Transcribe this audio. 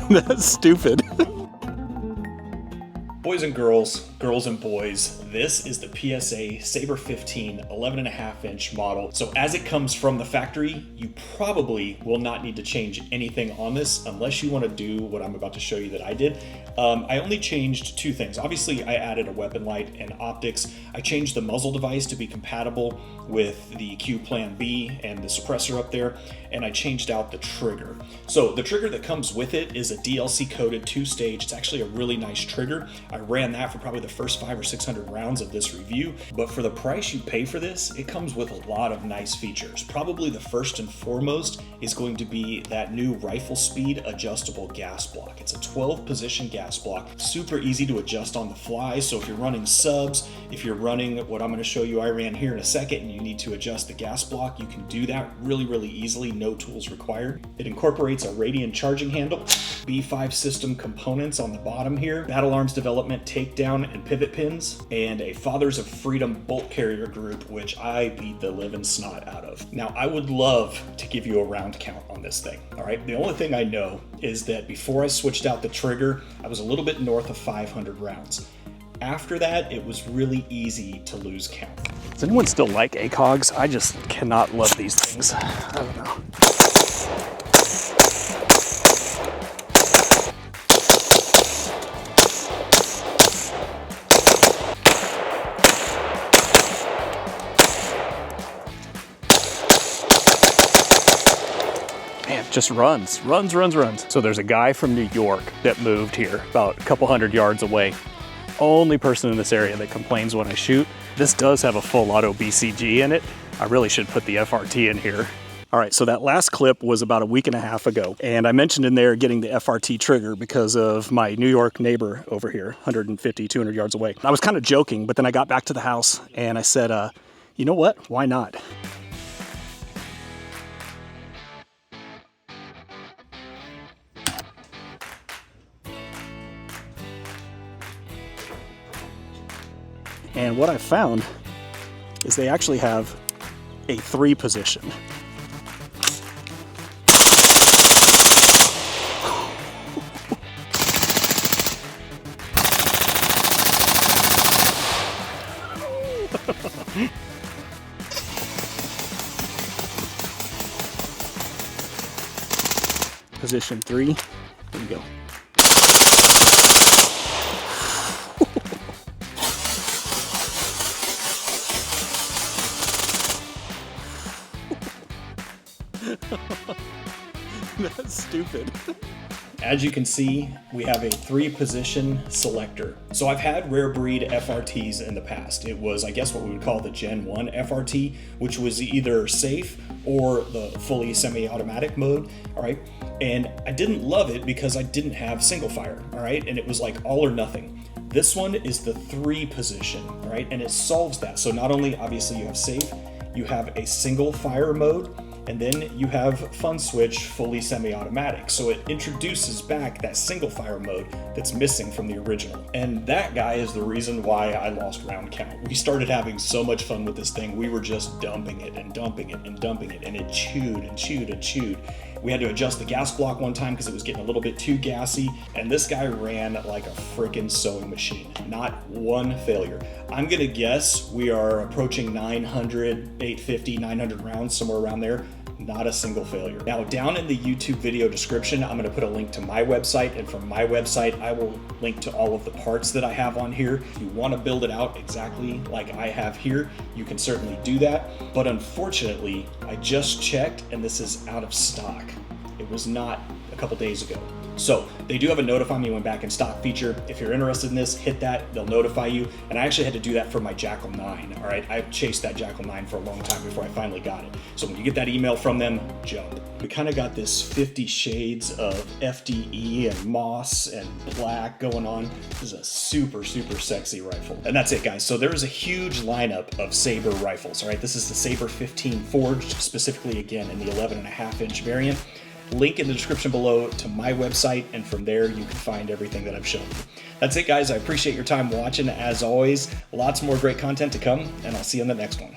That's stupid. Boys and girls, girls and boys, this is the PSA Sabre 15 11.5-inch model. So as it comes from the factory, you probably will not need to change anything on this unless you want to do what I'm about to show you that I did. I only changed two things. Obviously, I added a weapon light and optics. I changed the muzzle device to be compatible with the Q Plan B and the suppressor up there, and I changed out the trigger. So the trigger that comes with it is a DLC coded 2-stage. It's actually a really nice trigger. I ran that for probably the first 500 or 600 rounds of this review, but for the price you pay for this, it comes with a lot of nice features. Probably the first and foremost is going to be that new rifle speed adjustable gas block. It's a 12-position gas block, super easy to adjust on the fly. So if you're running subs, if you're running what I'm going to show you I ran here in a second, and you need to adjust the gas block, you can do that really easily, no tools required. It incorporates a Radian charging handle, B5 system components on the bottom here, Battle Arms development takedown and pivot pins, and a Fathers of Freedom bolt carrier group, which I beat the living snot out of. Now, I would love to give you a round count on this thing, all right? The only thing I know is that before I switched out the trigger, I was a little bit north of 500 rounds. After that, it was really easy to lose count. Does anyone still like ACOGs? I just cannot love these things. I don't know. Man, just runs. So there's a guy from New York that moved here about a couple hundred yards away. Only person in this area that complains when I shoot. This does have a full auto BCG in it. I really should put the FRT in here. All right, so that last clip was about a week and a half ago, and I mentioned in there getting the FRT trigger because of my New York neighbor over here, 150, 200 yards away. I was kind of joking, but then I got back to the house and I said, you know what, why not? And what I found is they actually have a 3-position. Position 3, here we go. That's stupid. As you can see, we have a 3-position selector. So I've had rare breed FRTs in the past. It was, I guess, what we would call the Gen 1 FRT, which was either safe or the fully semi-automatic mode, all right? And I didn't love it because I didn't have single fire, all right? And it was like all or nothing. This one is the 3-position, all right? And it solves that. So not only, obviously, you have safe, you have a single fire mode, and then you have Fun Switch fully semi-automatic. So it introduces back that single fire mode that's missing from the original. And that guy is the reason why I lost round count. We started having so much fun with this thing. We were just dumping it and dumping it and dumping it, and it chewed and chewed and chewed. We had to adjust the gas block one time because it was getting a little bit too gassy, and this guy ran like a freaking sewing machine. Not one failure. I'm gonna guess we are approaching 900, 850, 900 rounds, somewhere around there. Not a single failure. Now, down in the YouTube video description, I'm gonna put a link to my website, and from my website, I will link to all of the parts that I have on here. If you wanna build it out exactly like I have here, you can certainly do that. But unfortunately, I just checked and this is out of stock. It was not a couple days ago. So they do have a notify me when back in stock feature. If you're interested in this, hit that, they'll notify you. And I actually had to do that for my Jackal 9, all right? I've chased that Jackal 9 for a long time before I finally got it. So when you get that email from them, jump. We kind of got this 50 shades of FDE and moss and black going on. This is a super sexy rifle. And that's it, guys. So there is a huge lineup of Sabre rifles, all right? This is the Sabre 15 forged, specifically again in the 11.5-inch variant. Link in the description below to my website, and from there you can find everything that I've shown you. That's it, guys. I appreciate your time watching. As always, lots more great content to come, and I'll see you on the next one.